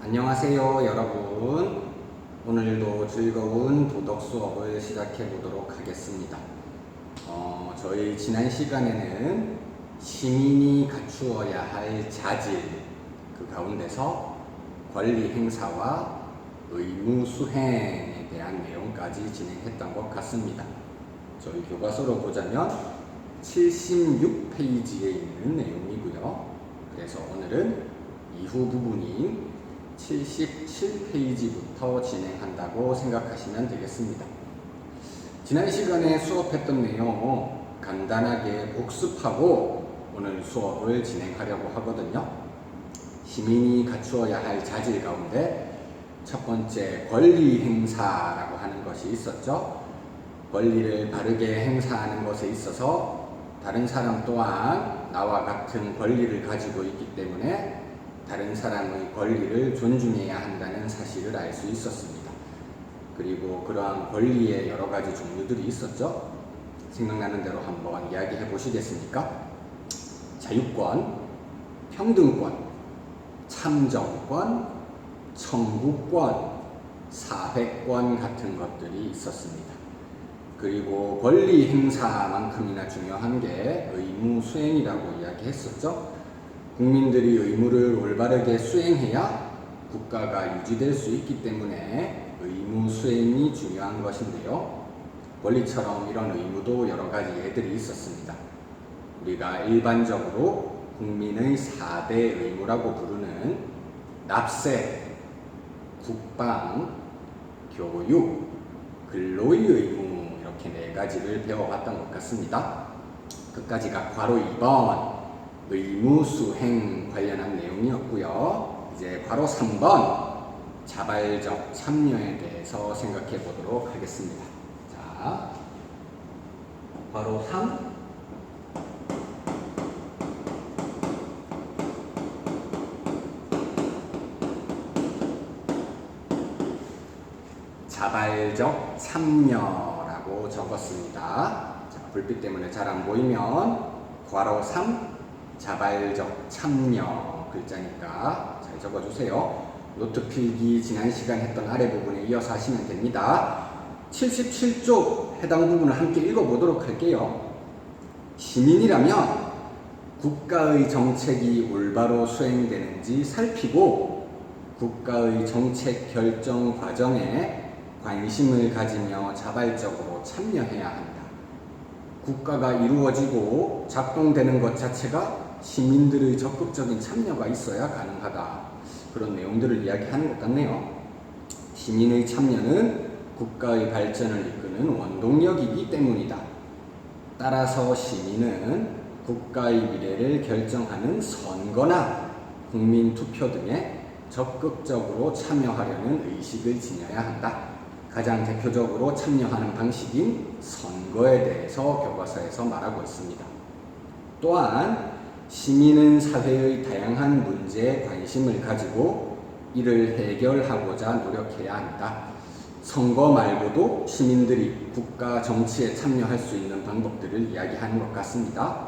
안녕하세요 여러분. 오늘도 즐거운 도덕 수업을 시작해 보도록 하겠습니다. 저희 지난 시간에는 시민이 갖추어야 할 자질 그 가운데서 권리 행사와 의무 수행에 대한 내용까지 진행했던 것 같습니다. 저희 교과서로 보자면 76페이지에 있는 내용이고요. 그래서 오늘은 이후 부분인 77페이지부터 진행한다고 생각하시면 되겠습니다. 지난 시간에 수업했던 내용 간단하게 복습하고 오늘 수업을 진행하려고 하거든요. 시민이 갖추어야 할 자질 가운데 첫 번째 권리 행사라고 하는 것이 있었죠. 권리를 바르게 행사하는 것에 있어서 다른 사람 또한 나와 같은 권리를 가지고 있기 때문에 다른 사람의 권리를 존중해야 한다는 사실을 알 수 있었습니다. 그리고 그러한 권리의 여러 가지 종류들이 있었죠. 생각나는 대로 한번 이야기해 보시겠습니까? 자유권, 평등권, 참정권, 청구권, 사회권 같은 것들이 있었습니다. 그리고 권리 행사만큼이나 중요한 게 의무 수행이라고 이야기했었죠. 국민들이 의무를 올바르게 수행해야 국가가 유지될 수 있기 때문에 의무 수행이 중요한 것인데요. 권리처럼 이런 의무도 여러 가지 예들이 있었습니다. 우리가 일반적으로 국민의 4대 의무라고 부르는 납세, 국방, 교육, 근로의 의무 이렇게 4가지를 배워봤던 것 같습니다. 끝까지가 괄호 2번 의무 수행 관련한 내용이었고요. 이제 괄호 3번 자발적 참여에 대해서 생각해 보도록 하겠습니다. 자, 괄호 3 자발적 참여라고 적었습니다. 자, 불빛 때문에 잘 안 보이면 괄호 3 자발적 참여 글자니까 잘 적어주세요. 노트 필기 지난 시간 했던 아래 부분에 이어서 하시면 됩니다. 77쪽 해당 부분을 함께 읽어보도록 할게요. 시민이라면 국가의 정책이 올바로 수행되는지 살피고 국가의 정책 결정 과정에 관심을 가지며 자발적으로 참여해야 한다. 국가가 이루어지고 작동되는 것 자체가 시민들의 적극적인 참여가 있어야 가능하다. 그런 내용들을 이야기하는 것 같네요. 시민의 참여는 국가의 발전을 이끄는 원동력이기 때문이다. 따라서 시민은 국가의 미래를 결정하는 선거나 국민투표 등에 적극적으로 참여하려는 의식을 지녀야 한다. 가장 대표적으로 참여하는 방식인 선거에 대해서 교과서에서 말하고 있습니다. 또한 시민은 사회의 다양한 문제에 관심을 가지고 이를 해결하고자 노력해야 한다. 선거 말고도 시민들이 국가 정치에 참여할 수 있는 방법들을 이야기하는 것 같습니다.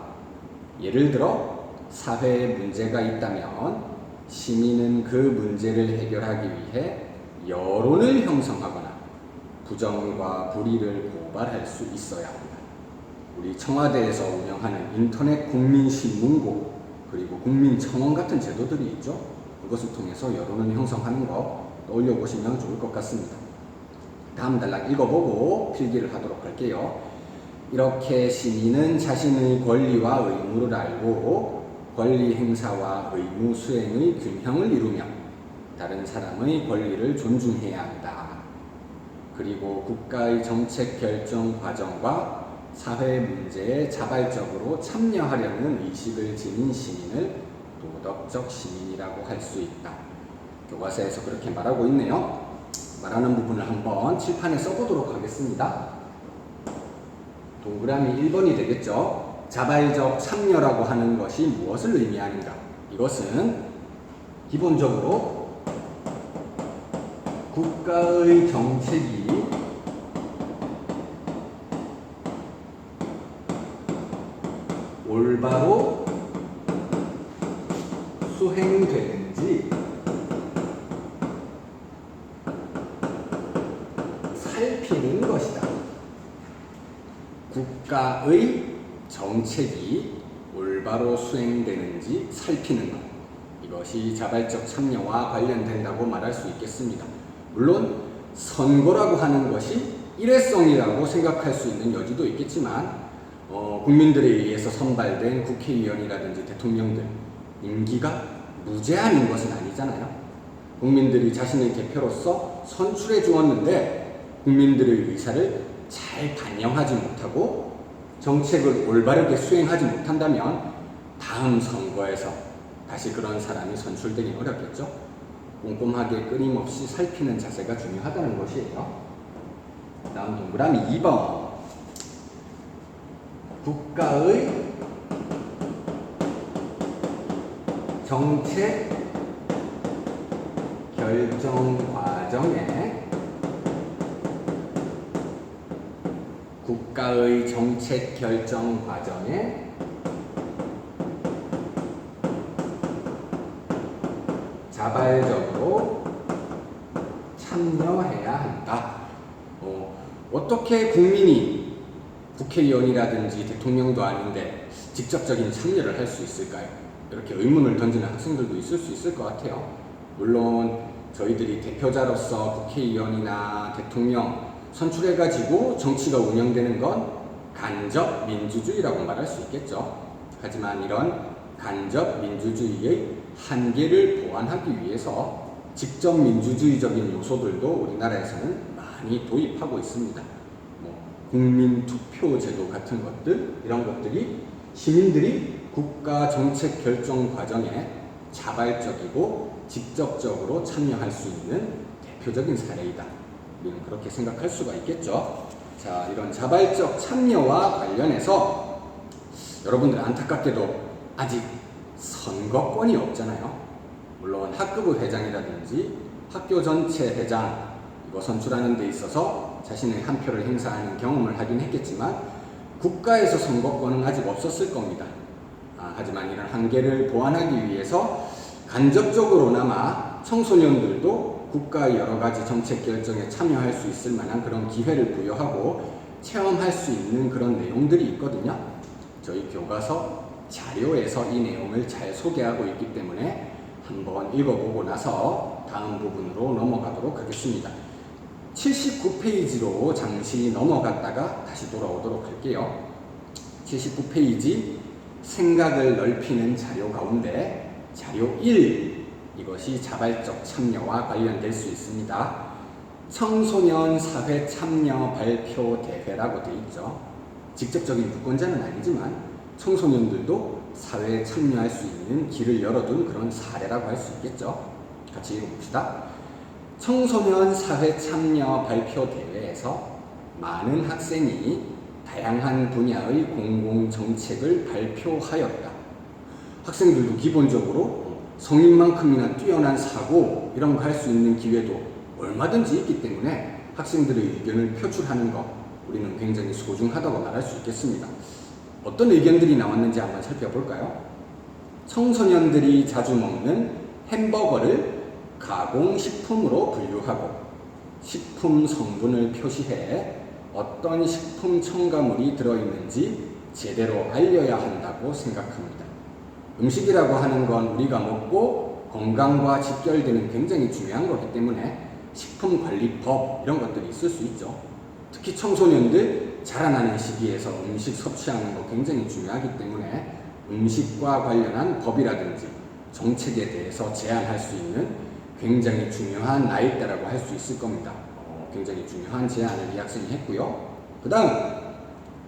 예를 들어 사회에 문제가 있다면 시민은 그 문제를 해결하기 위해 여론을 형성하거나 부정과 불의를 고발할 수 있어야 합니다. 우리 청와대에서 운영하는 인터넷 국민신문고 그리고 국민청원 같은 제도들이 있죠. 그것을 통해서 여론을 형성하는 거 떠올려 보시면 좋을 것 같습니다. 다음 단락 읽어보고 필기를 하도록 할게요. 이렇게 시민은 자신의 권리와 의무를 알고 권리 행사와 의무 수행의 균형을 이루며 다른 사람의 권리를 존중해야 한다. 그리고 국가의 정책 결정 과정과 사회 문제에 자발적으로 참여하려는 의식을 지닌 시민을 도덕적 시민이라고 할 수 있다. 교과서에서 그렇게 말하고 있네요. 말하는 부분을 한번 칠판에 써보도록 하겠습니다. 동그라미 1번이 되겠죠. 자발적 참여라고 하는 것이 무엇을 의미하는가? 이것은 기본적으로 국가의 정책이 올바로 수행되는지 국가의 정책이 올바로 수행되는지 살피는 것, 이것이 자발적 참여와 관련된다고 말할 수 있겠습니다. 물론 선거라고 하는 것이 일회성이라고 생각할 수 있는 여지도 있겠지만 국민들에 의해서 선발된 국회의원이라든지 대통령들 임기가 무제한인 것은 아니잖아요. 국민들이 자신의 대표로서 선출해 주었는데 국민들의 의사를 잘 반영하지 못하고 정책을 올바르게 수행하지 못한다면 다음 선거에서 다시 그런 사람이 선출되긴 어렵겠죠. 꼼꼼하게 끊임없이 살피는 자세가 중요하다는 것이에요. 다음 동그라미 2번. 국가의 정책 결정 과정에 자발적으로 참여해야 한다. 어떻게 국민이 국회의원이라든지 대통령도 아닌데 직접적인 참여를 할 수 있을까요? 이렇게 의문을 던지는 학생들도 있을 수 있을 것 같아요. 물론 저희들이 대표자로서 국회의원이나 대통령 선출해가지고 정치가 운영되는 건 간접 민주주의라고 말할 수 있겠죠. 하지만 이런 간접 민주주의의 한계를 보완하기 위해서 직접 민주주의적인 요소들도 우리나라에서는 많이 도입하고 있습니다. 국민투표제도 같은 것들, 이런 것들이 시민들이 국가 정책 결정 과정에 자발적이고 직접적으로 참여할 수 있는 대표적인 사례이다. 우리는 그렇게 생각할 수가 있겠죠. 자, 이런 자발적 참여와 관련해서 여러분들 안타깝게도 아직 선거권이 없잖아요. 물론 학급의 회장이라든지 학교 전체 회장 이거 선출하는 데 있어서 자신의 한 표를 행사하는 경험을 하긴 했겠지만 국가에서 선거권은 아직 없었을 겁니다. 하지만 이런 한계를 보완하기 위해서 간접적으로나마 청소년들도 국가의 여러 가지 정책 결정에 참여할 수 있을 만한 그런 기회를 부여하고 체험할 수 있는 그런 내용들이 있거든요. 저희 교과서 자료에서 이 내용을 잘 소개하고 있기 때문에 한번 읽어보고 나서 다음 부분으로 넘어가도록 하겠습니다. 79페이지로 잠시 넘어갔다가 다시 돌아오도록 할게요. 79페이지 생각을 넓히는 자료 가운데 자료 1, 이것이 자발적 참여와 관련될 수 있습니다. 청소년 사회 참여 발표 대회라고 되어 있죠. 직접적인 유권자는 아니지만 청소년들도 사회에 참여할 수 있는 길을 열어둔 그런 사례라고 할 수 있겠죠. 같이 읽어봅시다. 청소년 사회 참여 발표 대회에서 많은 학생이 다양한 분야의 공공정책을 발표하였다. 학생들도 기본적으로 성인만큼이나 뛰어난 사고 이런 거 할 수 있는 기회도 얼마든지 있기 때문에 학생들의 의견을 표출하는 것 우리는 굉장히 소중하다고 말할 수 있겠습니다. 어떤 의견들이 나왔는지 한번 살펴볼까요? 청소년들이 자주 먹는 햄버거를 가공식품으로 분류하고 식품 성분을 표시해 어떤 식품 첨가물이 들어있는지 제대로 알려야 한다고 생각합니다. 음식이라고 하는 건 우리가 먹고 건강과 직결되는 굉장히 중요한 거기 때문에 식품관리법 이런 것들이 있을 수 있죠. 특히 청소년들 자라나는 시기에서 음식 섭취하는 거 굉장히 중요하기 때문에 음식과 관련한 법이라든지 정책에 대해서 제안할 수 있는 굉장히 중요한 나이대라고 할 수 있을 겁니다. 굉장히 중요한 제안을 이 학생이 했고요. 그 다음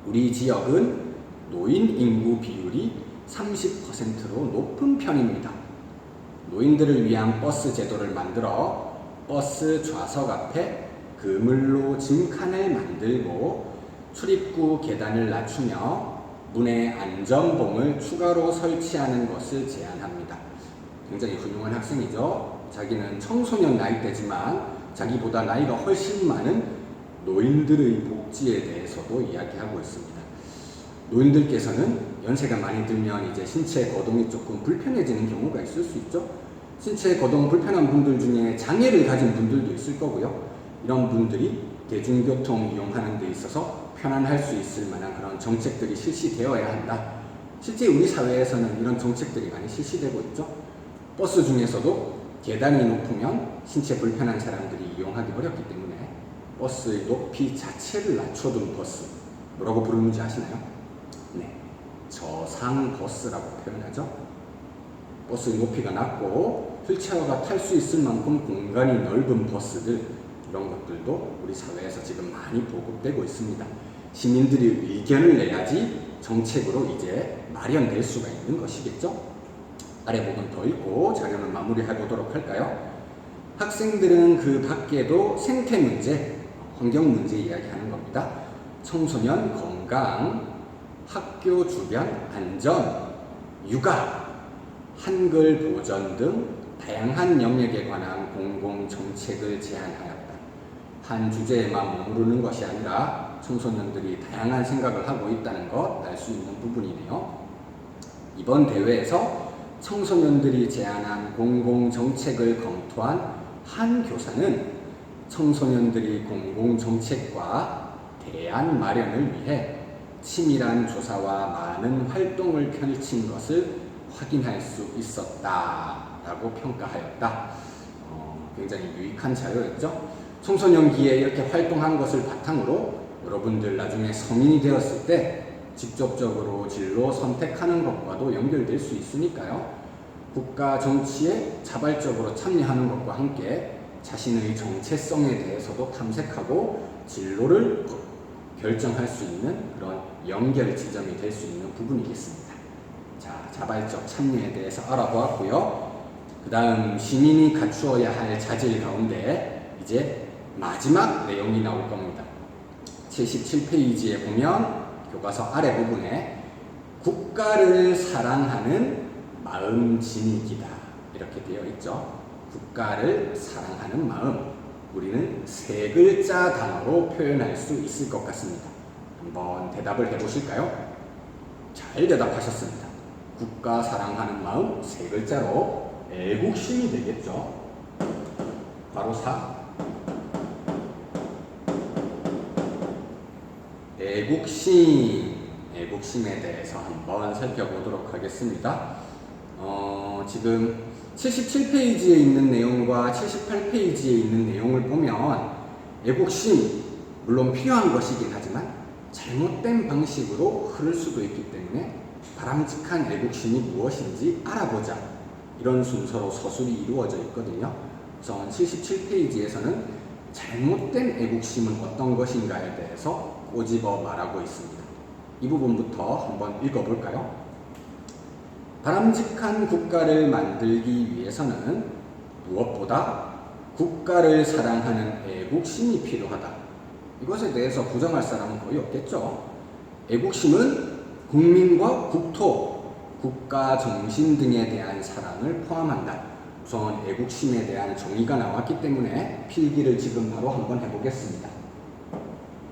우리 지역은 노인 인구 비율이 30%로 높은 편입니다. 노인들을 위한 버스 제도를 만들어 버스 좌석 앞에 그물로 짐칸을 만들고 출입구 계단을 낮추며 문에 안전봉을 추가로 설치하는 것을 제안합니다. 굉장히 훌륭한 학생이죠. 자기는 청소년 나이대지만 자기보다 나이가 훨씬 많은 노인들의 복지에 대해서도 이야기하고 있습니다. 노인들께서는 연세가 많이 들면 이제 신체 거동이 조금 불편해지는 경우가 있을 수 있죠. 신체 거동 불편한 분들 중에 장애를 가진 분들도 있을 거고요. 이런 분들이 대중교통 이용하는 데 있어서 편안할 수 있을 만한 그런 정책들이 실시되어야 한다. 실제 우리 사회에서는 이런 정책들이 많이 실시되고 있죠. 버스 중에서도 계단이 높으면 신체 불편한 사람들이 이용하기 어렵기 때문에 버스의 높이 자체를 낮춰둔 버스, 뭐라고 부르는지 아시나요? 네, 저상버스라고 표현하죠. 버스의 높이가 낮고 휠체어가 탈 수 있을 만큼 공간이 넓은 버스들, 이런 것들도 우리 사회에서 지금 많이 보급되고 있습니다. 시민들이 의견을 내야지 정책으로 이제 마련될 수가 있는 것이겠죠. 아래 부분 더 읽고 자료는 마무리해 보도록 할까요? 학생들은 그 밖에도 생태 문제, 환경 문제 이야기하는 겁니다. 청소년 건강, 학교 주변 안전, 육아, 한글 보전 등 다양한 영역에 관한 공공정책을 제안하였다. 한 주제에만 머무르는 것이 아니라 청소년들이 다양한 생각을 하고 있다는 것 알 수 있는 부분이네요. 이번 대회에서 청소년들이 제안한 공공정책을 검토한 한 교사는 청소년들이 공공정책과 대안 마련을 위해 치밀한 조사와 많은 활동을 펼친 것을 확인할 수 있었다라고 평가하였다. 굉장히 유익한 자료였죠. 청소년기에 이렇게 활동한 것을 바탕으로 여러분들 나중에 성인이 되었을 때 직접적으로 진로 선택하는 것과도 연결될 수 있으니까요. 국가 정치에 자발적으로 참여하는 것과 함께 자신의 정체성에 대해서도 탐색하고 진로를 결정할 수 있는 그런 연결 지점이 될 수 있는 부분이겠습니다. 자, 자발적 참여에 대해서 알아보았고요. 그 다음 시민이 갖추어야 할 자질 가운데 이제 마지막 내용이 나올 겁니다. 77페이지에 보면 교과서 아래 부분에 국가를 사랑하는 마음 지니기다 이렇게 되어 있죠. 국가를 사랑하는 마음, 우리는 세 글자 단어로 표현할 수 있을 것 같습니다. 한번 대답을 해보실까요? 잘 대답하셨습니다. 국가 사랑하는 마음 세 글자로 애국심이 되겠죠. 바로 4. 애국심에 대해서 한번 살펴보도록 하겠습니다. 지금 77페이지에 있는 내용과 78페이지에 있는 내용을 보면 애국심, 물론 필요한 것이긴 하지만 잘못된 방식으로 흐를 수도 있기 때문에 바람직한 애국심이 무엇인지 알아보자, 이런 순서로 서술이 이루어져 있거든요. 우선 77페이지에서는 잘못된 애국심은 어떤 것인가에 대해서 꼬집어 말하고 있습니다. 이 부분부터 한번 읽어볼까요? 바람직한 국가를 만들기 위해서는 무엇보다 국가를 사랑하는 애국심이 필요하다. 이것에 대해서 부정할 사람은 거의 없겠죠. 애국심은 국민과 국토, 국가 정신 등에 대한 사랑을 포함한다. 우선 애국심에 대한 정의가 나왔기 때문에 필기를 지금 바로 한번 해보겠습니다.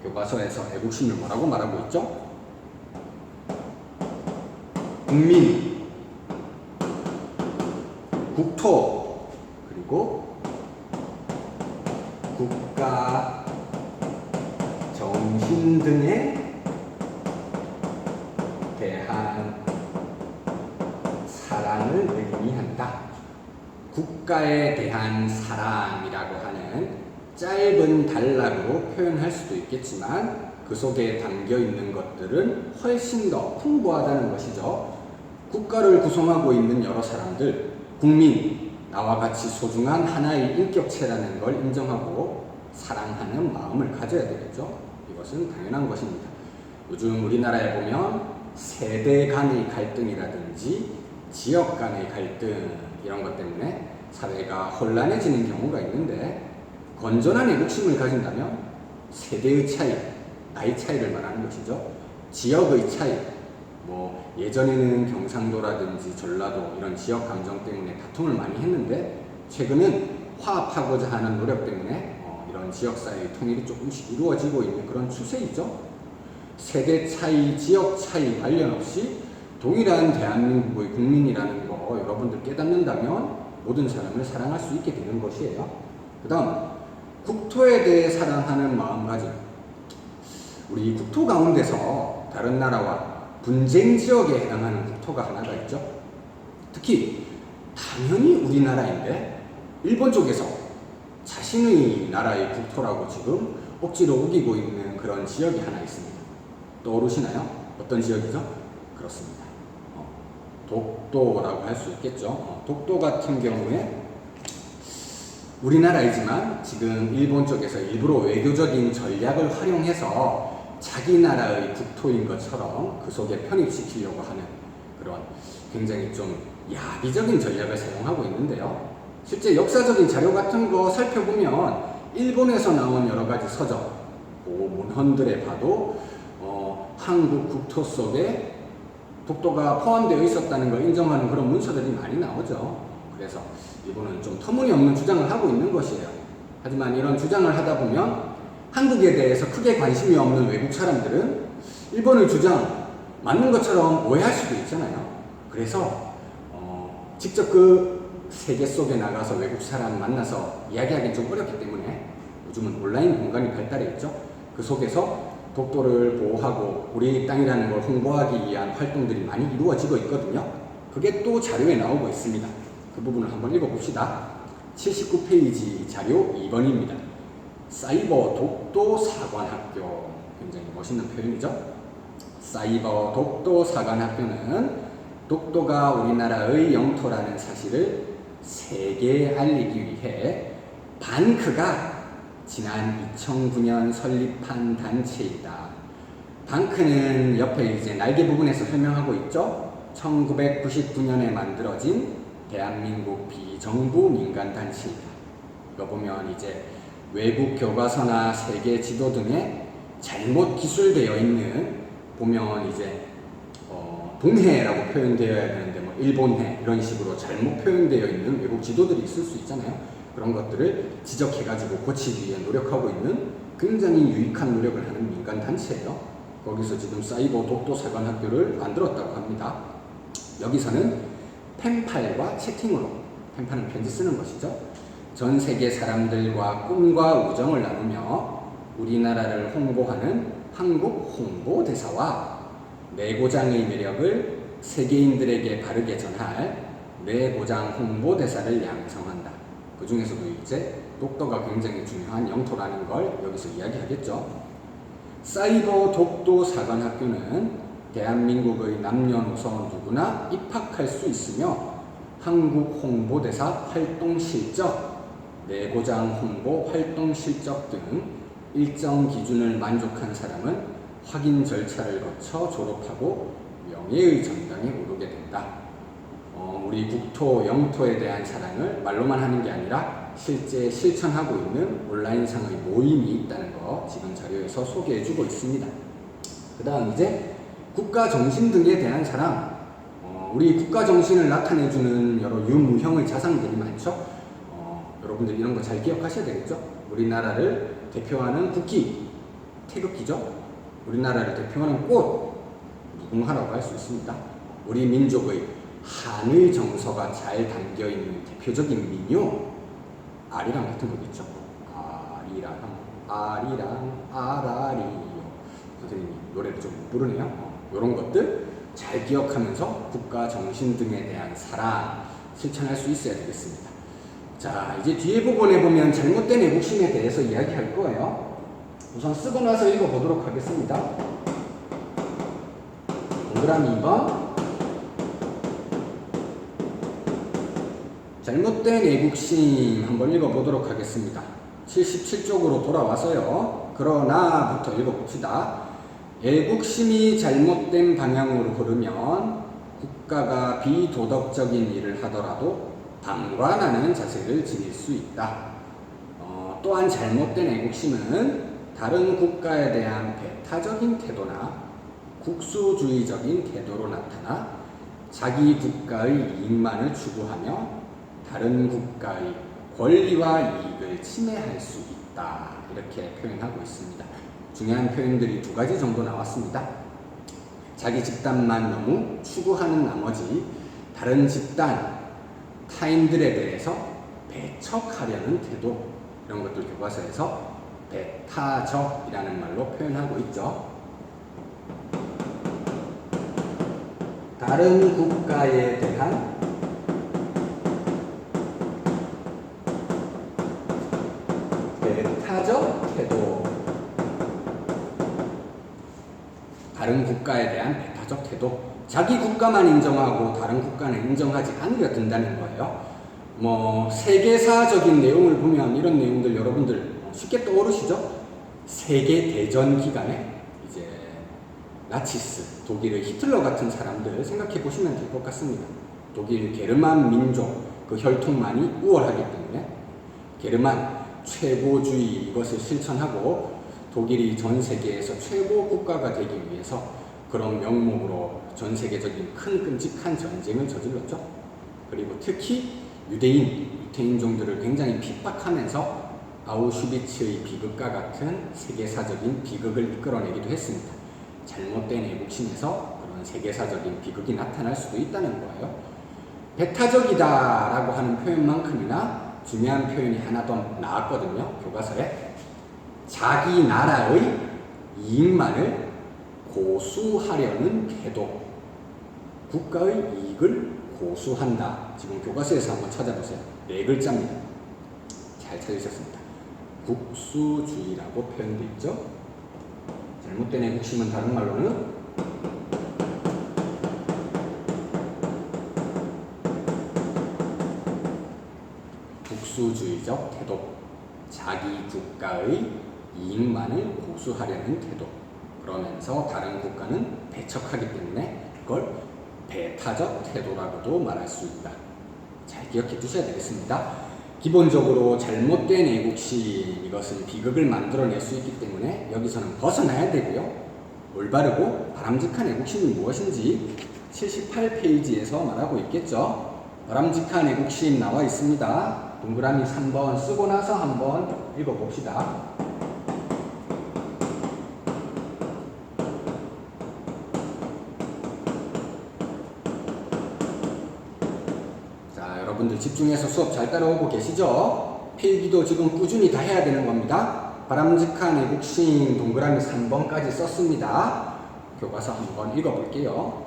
교과서에서 애국심을 뭐라고 말하고 있죠? 국민, 국토, 그리고 국가 정신 등에 대한 사랑을 의미한다. 국가에 대한 사랑이라고 하는 짧은 단락으로 표현할 수도 있겠지만 그 속에 담겨 있는 것들은 훨씬 더 풍부하다는 것이죠. 국가를 구성하고 있는 여러 사람들, 국민, 나와 같이 소중한 하나의 인격체라는 걸 인정하고 사랑하는 마음을 가져야 되겠죠. 이것은 당연한 것입니다. 요즘 우리나라에 보면 세대 간의 갈등이라든지 지역 간의 갈등, 이런 것 때문에 사회가 혼란해지는 경우가 있는데, 건전한 애국심을 가진다면 세대의 차이, 나이 차이를 말하는 것이죠. 지역의 차이, 예전에는 경상도라든지 전라도 이런 지역 감정 때문에 다툼을 많이 했는데 최근은 화합하고자 하는 노력 때문에 이런 지역 사회의 통일이 조금씩 이루어지고 있는 그런 추세이죠. 세대 차이, 지역 차이 관련 없이 동일한 대한민국의 국민이라는 거 여러분들 깨닫는다면 모든 사람을 사랑할 수 있게 되는 것이에요. 그 다음, 국토에 대해 사랑하는 마음가짐. 우리 국토 가운데서 다른 나라와 분쟁 지역에 해당하는 국토가 하나가 있죠. 특히 당연히 우리나라인데 일본 쪽에서 자신의 나라의 국토라고 지금 억지로 우기고 있는 그런 지역이 하나 있습니다. 떠오르시나요? 어떤 지역이죠? 그렇습니다. 독도라고 할 수 있겠죠. 독도 같은 경우에 우리나라이지만 지금 일본 쪽에서 일부러 외교적인 전략을 활용해서 자기 나라의 국토인 것처럼 그 속에 편입시키려고 하는 그런 굉장히 좀 야비적인 전략을 사용하고 있는데요. 실제 역사적인 자료 같은 거 살펴보면 일본에서 나온 여러 가지 서적, 문헌들에 봐도 한국 국토 속에 독도가 포함되어 있었다는 걸 인정하는 그런 문서들이 많이 나오죠. 그래서 일본은 좀 터무니없는 주장을 하고 있는 것이에요. 하지만 이런 주장을 하다 보면 한국에 대해서 크게 관심이 없는 외국 사람들은 일본의 주장 맞는 것처럼 오해할 수도 있잖아요. 그래서 직접 그 세계 속에 나가서 외국 사람 만나서 이야기하기 좀 어렵기 때문에 요즘은 온라인 공간이 발달해 있죠. 그 속에서 독도를 보호하고 우리 땅이라는 걸 홍보하기 위한 활동들이 많이 이루어지고 있거든요. 그게 또 자료에 나오고 있습니다. 그 부분을 한번 읽어봅시다. 79페이지 자료 2번입니다. 사이버 독도 사관학교, 굉장히 멋있는 표현이죠. 사이버 독도 사관학교는 독도가 우리나라의 영토라는 사실을 세계에 알리기 위해 반크가 지난 2009년 설립한 단체이다. 반크는 옆에 이제 날개 부분에서 설명하고 있죠. 1999년에 만들어진 대한민국 비정부 민간단체이다. 이거 보면 이제 외국 교과서나 세계 지도 등에 잘못 기술되어 있는, 보면 이제 동해라고 표현되어야 되는데 뭐 일본해 이런 식으로 잘못 표현되어 있는 외국 지도들이 있을 수 있잖아요. 그런 것들을 지적해가지고 고치기 위해 노력하고 있는 굉장히 유익한 노력을 하는 민간단체예요. 거기서 지금 사이버 독도 사관학교를 만들었다고 합니다. 여기서는 펜팔과 채팅으로, 펜팔은 편지 쓰는 것이죠. 전 세계 사람들과 꿈과 우정을 나누며 우리나라를 홍보하는 한국 홍보대사와 내고장의 매력을 세계인들에게 바르게 전할 내고장 홍보대사를 양성한다. 그 중에서도 이제 독도가 굉장히 중요한 영토라는 걸 여기서 이야기하겠죠. 사이버 독도 사관학교는 대한민국의 남녀노소 누구나 입학할 수 있으며 한국 홍보대사 활동 실적, 내고장 홍보 활동 실적 등 일정 기준을 만족한 사람은 확인 절차를 거쳐 졸업하고 명예의 전당에 오르게 된다. 우리 국토, 영토에 대한 사랑을 말로만 하는 게 아니라 실제 실천하고 있는 온라인상의 모임이 있다는 거 지금 자료에서 소개해주고 있습니다. 그 다음 이제 국가정신 등에 대한 사랑. 우리 국가정신을 나타내주는 여러 유무형의 자산들이 많죠. 여러분들 이런 거 잘 기억하셔야 되겠죠. 우리나라를 대표하는 국기, 태극기죠. 우리나라를 대표하는 꽃, 무궁화라고 할 수 있습니다. 우리 민족의 한의 정서가 잘 담겨있는 대표적인 민요, 아리랑 같은 거 있죠. 아리랑 아라리요. 선생님이 노래를 좀 부르네요. 이런 것들 잘 기억하면서 국가 정신 등에 대한 사랑 실천할 수 있어야 되겠습니다. 자, 이제 뒤에 부분에 보면 잘못된 애국심에 대해서 이야기할 거예요. 우선 쓰고 나서 읽어보도록 하겠습니다. 동그라미 2번. 잘못된 애국심 한번 읽어보도록 하겠습니다. 77쪽으로 돌아와서요. 그러나부터 읽어봅시다. 애국심이 잘못된 방향으로 흐르면 국가가 비도덕적인 일을 하더라도 방관하는 자세를 지닐 수 있다. 또한 잘못된 애국심은 다른 국가에 대한 배타적인 태도나 국수주의적인 태도로 나타나 자기 국가의 이익만을 추구하며 다른 국가의 권리와 이익을 침해할 수 있다. 이렇게 표현하고 있습니다. 중요한 표현들이 두 가지 정도 나왔습니다. 자기 집단만 너무 추구하는 나머지 다른 집단, 타인들에 대해서 배척하려는 태도, 이런 것들 교과서에서 배타적이라는 말로 표현하고 있죠. 다른 국가에 대한 배타적 태도. 다른 국가에 대한 배타적 태도. 자기 국가만 인정하고 다른 국가는 인정하지 않으려 든다는 거예요. 세계사적인 내용을 보면 이런 내용들 여러분들 쉽게 떠오르시죠? 세계대전 기간에 이제 나치스, 독일의 히틀러 같은 사람들 생각해 보시면 될 것 같습니다. 독일 게르만 민족 그 혈통만이 우월하기 때문에 게르만 최고주의 이것을 실천하고 독일이 전 세계에서 최고 국가가 되기 위해서 그런 명목으로 전 세계적인 큰 끔찍한 전쟁을 저질렀죠. 그리고 특히 유태인종들을 굉장히 핍박하면서 아우슈비츠의 비극과 같은 세계사적인 비극을 이끌어내기도 했습니다. 잘못된 애국심에서 그런 세계사적인 비극이 나타날 수도 있다는 거예요. 배타적이다 라고 하는 표현만큼이나 중요한 표현이 하나 더 나왔거든요. 교과서에. 자기 나라의 이익만을 고수하려는 태도. 국가의 이익을 고수한다. 지금 교과서에서 한번 찾아보세요. 4글자입니다. 잘 찾으셨습니다. 국수주의라고 표현되어 있죠. 잘못된 애국심은 다른 말로는 국수주의적 태도. 자기 국가의 이익만을 고수하려는 태도. 그러면서 다른 국가는 배척하기 때문에 그걸 배타적 태도라고도 말할 수 있다. 잘 기억해 두셔야 되겠습니다. 기본적으로 잘못된 애국심, 이것은 비극을 만들어낼 수 있기 때문에 여기서는 벗어나야 되고요. 올바르고 바람직한 애국심이 무엇인지 78페이지에서 말하고 있겠죠. 바람직한 애국심 나와 있습니다. 동그라미 3번 쓰고 나서 한번 읽어봅시다. 여러분들 집중해서 수업 잘 따라오고 계시죠? 필기도 지금 꾸준히 다 해야 되는 겁니다. 바람직한 애국심 동그라미 3번까지 썼습니다. 교과서 한번 읽어볼게요.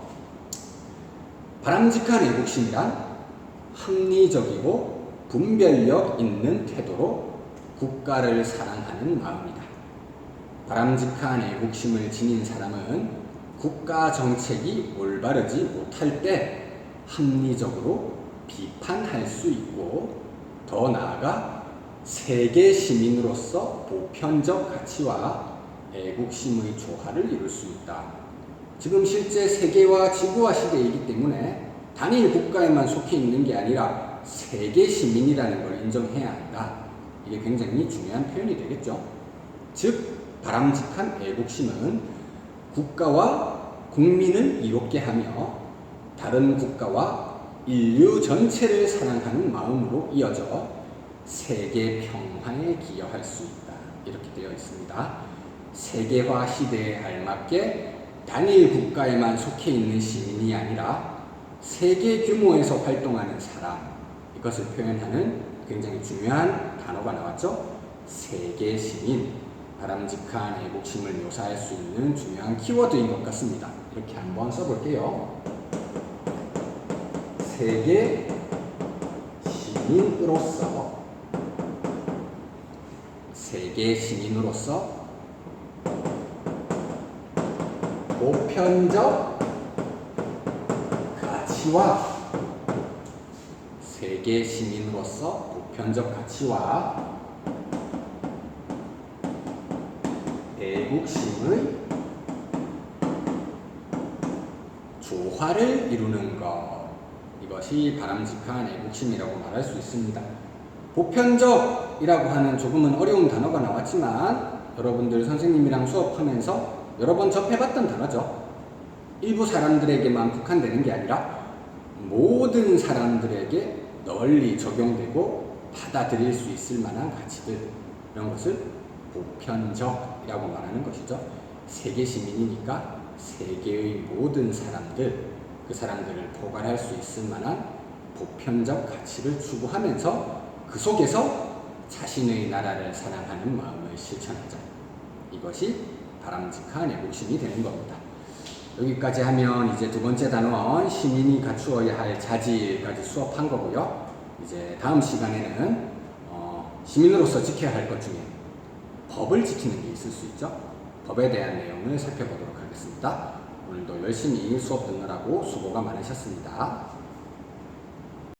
바람직한 애국심이란 합리적이고 분별력 있는 태도로 국가를 사랑하는 마음이다. 바람직한 애국심을 지닌 사람은 국가 정책이 올바르지 못할 때 합리적으로 비판할 수 있고 더 나아가 세계 시민으로서 보편적 가치와 애국심의 조화를 이룰 수 있다. 지금 실제 세계와 지구화 시대이기 때문에 단일 국가에만 속해 있는 게 아니라 세계 시민이라는 걸 인정해야 한다. 이게 굉장히 중요한 표현이 되겠죠. 즉 바람직한 애국심은 국가와 국민을 이롭게 하며 다른 국가와 인류 전체를 사랑하는 마음으로 이어져 세계 평화에 기여할 수 있다. 이렇게 되어 있습니다. 세계화 시대에 알맞게 단일 국가에만 속해 있는 시민이 아니라 세계 규모에서 활동하는 사람, 이것을 표현하는 굉장히 중요한 단어가 나왔죠. 세계 시민, 바람직한 애국심을 묘사할 수 있는 중요한 키워드인 것 같습니다. 이렇게 한번 써볼게요. 세계 시민으로서 보편적 가치와 세계 시민으로서 보편적 가치와 애국심의 조화를 이루는 것, 이것이 바람직한 애국심이라고 말할 수 있습니다. 보편적이라고 하는 조금은 어려운 단어가 나왔지만 여러분들 선생님이랑 수업하면서 여러 번 접해봤던 단어죠. 일부 사람들에게만 국한되는 게 아니라 모든 사람들에게 널리 적용되고 받아들일 수 있을 만한 가치들, 이런 것을 보편적이라고 말하는 것이죠. 세계 시민이니까 세계의 모든 사람들, 그 사람들을 포괄할 수 있을 만한 보편적 가치를 추구하면서 그 속에서 자신의 나라를 사랑하는 마음을 실천하자. 이것이 바람직한 애국심이 되는 겁니다. 여기까지 하면 이제 두 번째 단원 시민이 갖추어야 할 자질까지 수업한 거고요. 이제 다음 시간에는 시민으로서 지켜야 할 것 중에 법을 지키는 게 있을 수 있죠. 법에 대한 내용을 살펴보도록 하겠습니다. 오늘도 열심히 수업 듣느라고 수고가 많으셨습니다.